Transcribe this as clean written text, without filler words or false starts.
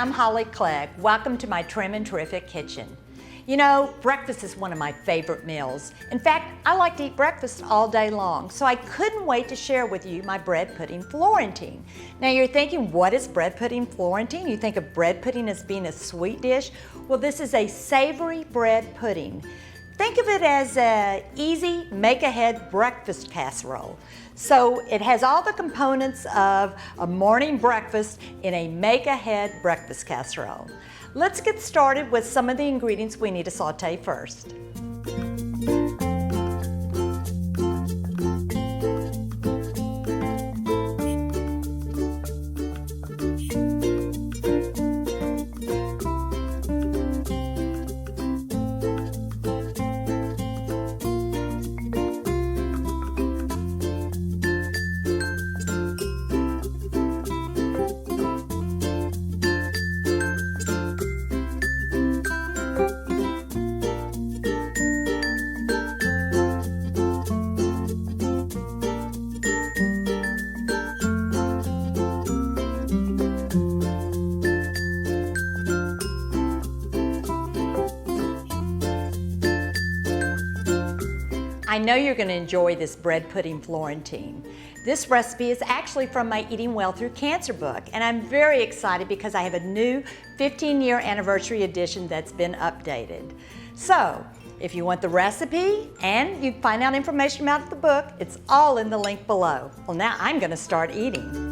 I'm Holly Clegg. Welcome to my trim and terrific kitchen. You know, breakfast is one of my favorite meals. In fact, I like to eat breakfast all day long, so I couldn't wait to share with you my bread pudding Florentine. Now you're thinking, what is bread pudding Florentine? You think of bread pudding as being a sweet dish? Well, this is a savory bread pudding. Think of it as an easy make-ahead breakfast casserole. So it has all the components of a morning breakfast in a make-ahead breakfast casserole. Let's get started with some of the ingredients we need to saute first. I know you're going to enjoy this bread pudding Florentine. This recipe is actually from my Eating Well Through Cancer book, and I'm very excited because I have a new 15-year anniversary edition that's been updated. So, if you want the recipe and you find out information about the book, it's all in the link below. Well, now I'm going to start eating.